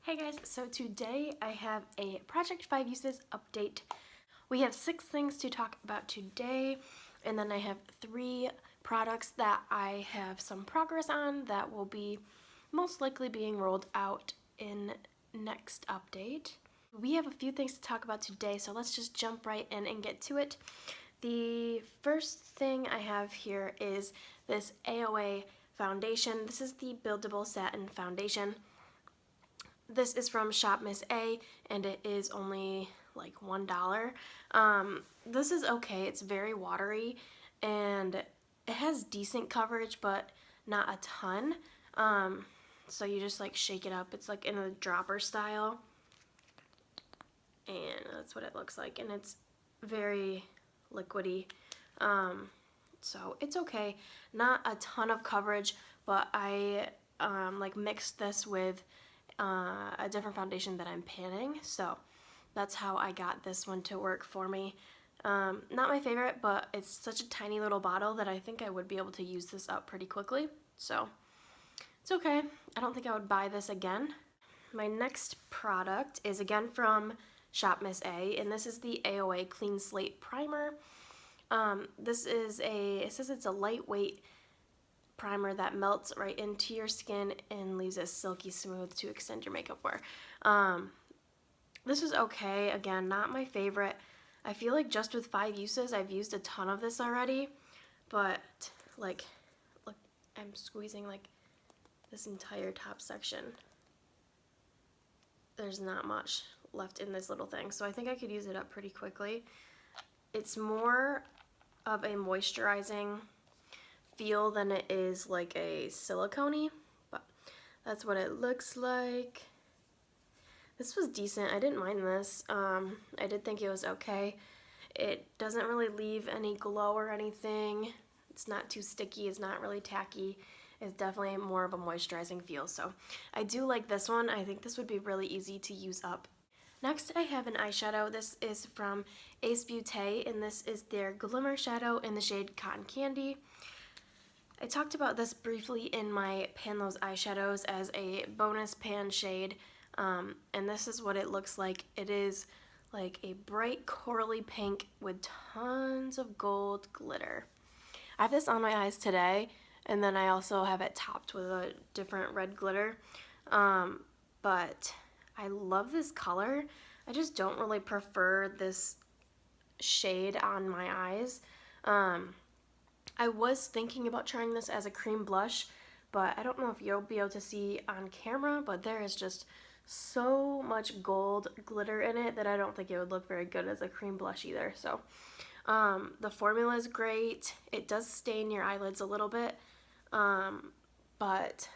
Hey guys, so today I have a Project 5 Uses update. We have 6 things to talk about today, and then I have 3 products that I have some progress on that will be most likely being rolled out in next update. We have a few things to talk about today, so let's just jump right in and get to it. The first thing I have here is this AOA foundation. This is the Buildable Satin Foundation. This is from Shop Miss A, and it is only like $1. This is okay. It's very watery, and it has decent coverage, but not a ton. So you just like shake it up. It's like in a dropper style, and that's what it looks like. And it's very liquidy. So it's okay. Not a ton of coverage, but I like mixed this with a different foundation that I'm panning, so that's how I got this one to work for me. Not my favorite, but it's such a tiny little bottle that I think I would be able to use this up pretty quickly, so it's okay. I don't think I would buy this again. My next product is again from Shop Miss A, and this is the AOA Clean Slate Primer. It says it's a lightweight primer that melts right into your skin and leaves it silky smooth to extend your makeup wear. This is okay. Again, not my favorite. I feel like just with 5 uses, I've used a ton of this already, but like, look, I'm squeezing like this entire top section. There's not much left in this little thing, so I think I could use it up pretty quickly. It's more of a moisturizing feel than it is like a silicone-y, but that's what it looks like. This was decent. I didn't mind this. I did think it was okay. It doesn't really leave any glow or anything. It's not too sticky. It's not really tacky. It's definitely more of a moisturizing feel, so I do like this one. I think this would be really easy to use up. Next, I have an eyeshadow. This is from Ace Beauté, and this is their Glimmer Shadow in the shade Cotton Candy. I talked about this briefly in my Pan Those Eyeshadows as a bonus pan shade, and this is what it looks like. It is like a bright corally pink with tons of gold glitter. I have this on my eyes today, and then I also have it topped with a different red glitter, but I love this color. I just don't really prefer this shade on my eyes. I was thinking about trying this as a cream blush, but I don't know if you'll be able to see on camera, but there is just so much gold glitter in it that I don't think it would look very good as a cream blush either. So the formula is great. It does stain your eyelids a little bit, but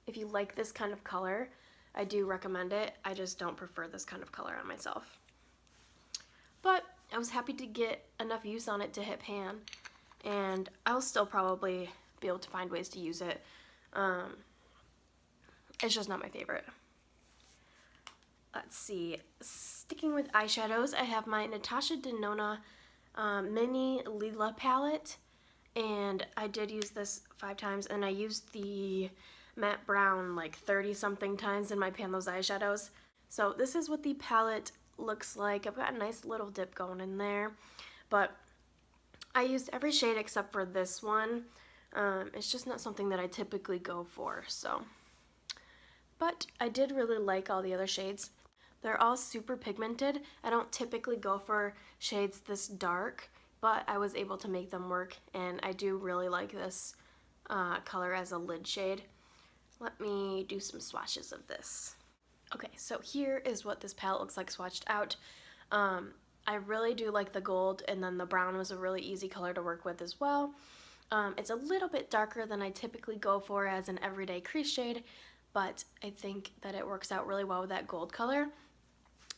if you like this kind of color, I do recommend it. I just don't prefer this kind of color on myself. But I was happy to get enough use on it to hit pan, and I'll still probably be able to find ways to use it. It's just not my favorite. Let's see, sticking with eyeshadows, I have my Natasha Denona Mini Lila palette, and I did use this 5 times, and I used the matte brown like 30 something times in my Pan Those Eyeshadows. So this is what the palette looks like. I've got a nice little dip going in there, but I used every shade except for this one. It's just not something that I typically go for, so. But I did really like all the other shades. They're all super pigmented. I don't typically go for shades this dark, but I was able to make them work, and I do really like this color as a lid shade. Let me do some swatches of this. Okay, so here is what this palette looks like swatched out. I really do like the gold, and then the brown was a really easy color to work with as well. It's a little bit darker than I typically go for as an everyday crease shade, but I think that it works out really well with that gold color.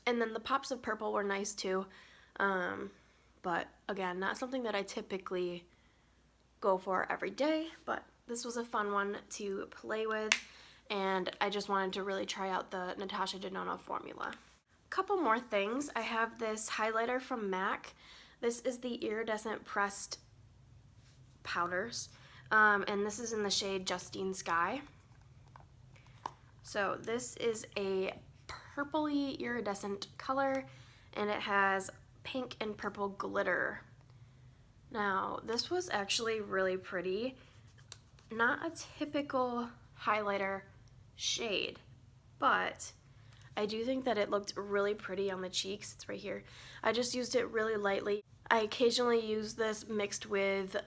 And then the pops of purple were nice too, but again, not something that I typically go for every day, but this was a fun one to play with, and I just wanted to really try out the Natasha Denona formula. Couple more things. I have this highlighter from MAC. This is the Iridescent Pressed Powders, and this is in the shade Justine Sky. So this is a purpley iridescent color, and it has pink and purple glitter. Now, this was actually really pretty. Not a typical highlighter shade, but I do think that it looked really pretty on the cheeks. It's right here. I just used it really lightly. I occasionally use this mixed with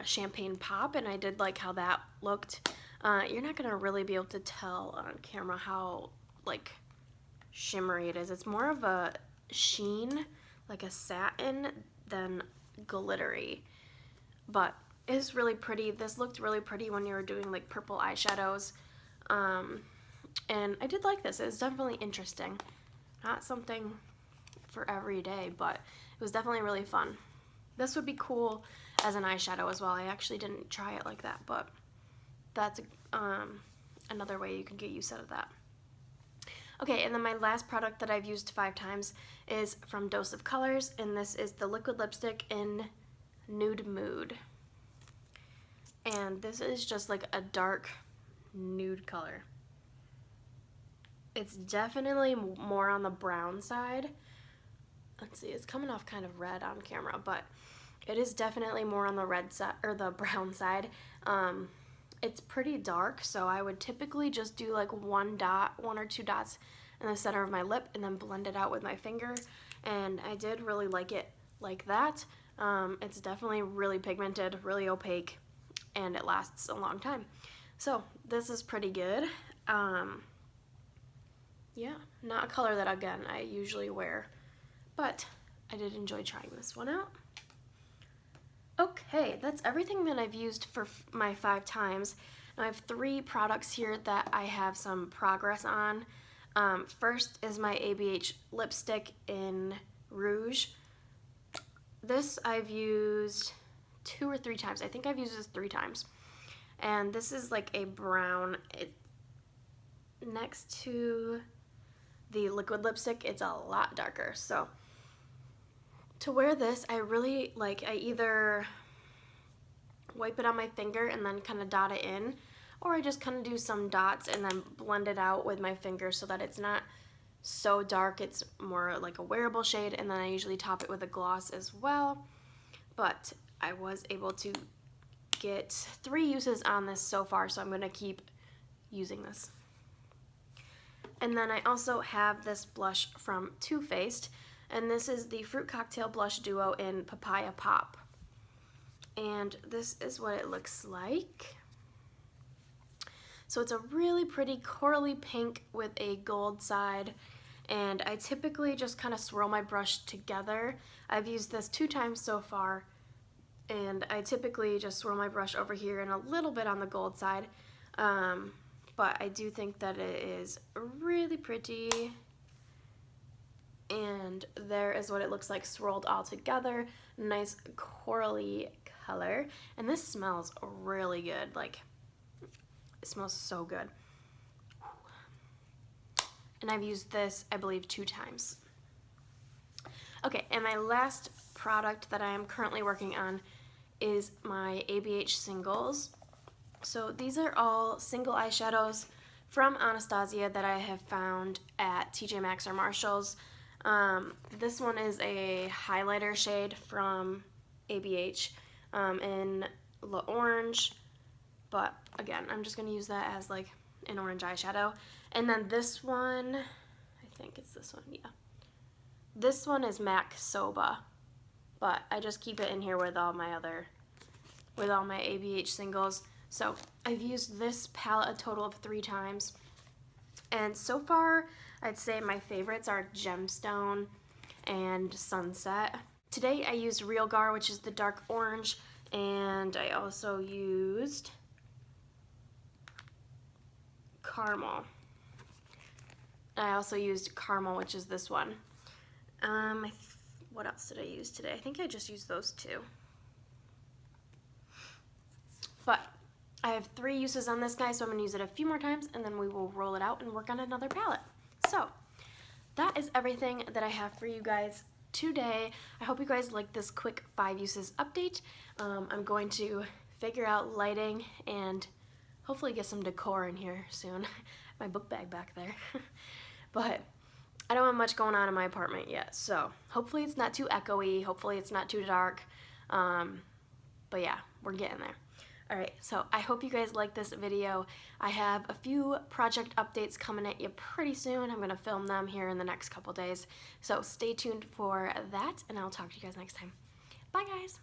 Champagne Pop, and I did like how that looked. You're not gonna really be able to tell on camera how like shimmery it is. It's more of a sheen, like a satin, than glittery, but it's really pretty. This looked really pretty when you were doing like purple eyeshadows, and I did like this. It was definitely interesting. Not something for every day, but it was definitely really fun. This would be cool as an eyeshadow as well. I actually didn't try it like that, but that's another way you can get use out of that. Okay, and then my last product that I've used 5 times is from Dose of Colors, and this is the liquid lipstick in Nude Mood. And this is just like a dark nude color. It's definitely more on the brown side. Let's see, it's coming off kind of red on camera, but it is definitely more on the red side or the brown side. It's pretty dark, so I would typically just do like one or two dots in the center of my lip and then blend it out with my finger, and I did really like it like that. It's definitely really pigmented, really opaque, and it lasts a long time. So this is pretty good. Yeah, not a color that, again, I usually wear, but I did enjoy trying this one out. Okay, that's everything that I've used for my 5 times. Now I have 3 products here that I have some progress on. First is my ABH lipstick in Rouge. This I've used 2 or 3 times. I think I've used this 3 times. And this is like a brown. Next to the liquid lipstick, it's a lot darker. So to wear this, I really like, I either wipe it on my finger and then kind of dot it in, or I just kind of do some dots and then blend it out with my finger so that it's not so dark. It's more like a wearable shade, and then I usually top it with a gloss as well. But I was able to get 3 uses on this so far, so I'm going to keep using this. And then I also have this blush from Too Faced, and this is the Fruit Cocktail Blush Duo in Papaya Pop. And this is what it looks like. So it's a really pretty corally pink with a gold side, and I typically just kind of swirl my brush together. I've used this 2 times so far, and I typically just swirl my brush over here and a little bit on the gold side. But I do think that it is really pretty. And there is what it looks like swirled all together. Nice corally color. And this smells really good. Like, it smells so good. And I've used this, I believe, 2 times. Okay, and my last product that I am currently working on is my ABH singles. So these are all single eyeshadows from Anastasia that I have found at TJ Maxx or Marshall's. This one is a highlighter shade from ABH in La Orange, but again, I'm just going to use that as like an orange eyeshadow. And then this one, I think it's this one, yeah. This one is MAC Soba, but I just keep it in here with all my ABH singles. So I've used this palette a total of 3 times, and so far I'd say my favorites are Gemstone and Sunset. Today I used Real Gar, which is the dark orange, and I also used Caramel. I also used Caramel, which is this one. What else did I use today? I think I just used those 2. But I have 3 uses on this guy, so I'm going to use it a few more times, and then we will roll it out and work on another palette. So that is everything that I have for you guys today. I hope you guys like this quick 5 uses update. I'm going to figure out lighting and hopefully get some decor in here soon. My book bag back there. But I don't have much going on in my apartment yet, so hopefully it's not too echoey, hopefully it's not too dark. But yeah, we're getting there. Alright, so I hope you guys like this video. I have a few project updates coming at you pretty soon. I'm going to film them here in the next couple days. So stay tuned for that, and I'll talk to you guys next time. Bye, guys!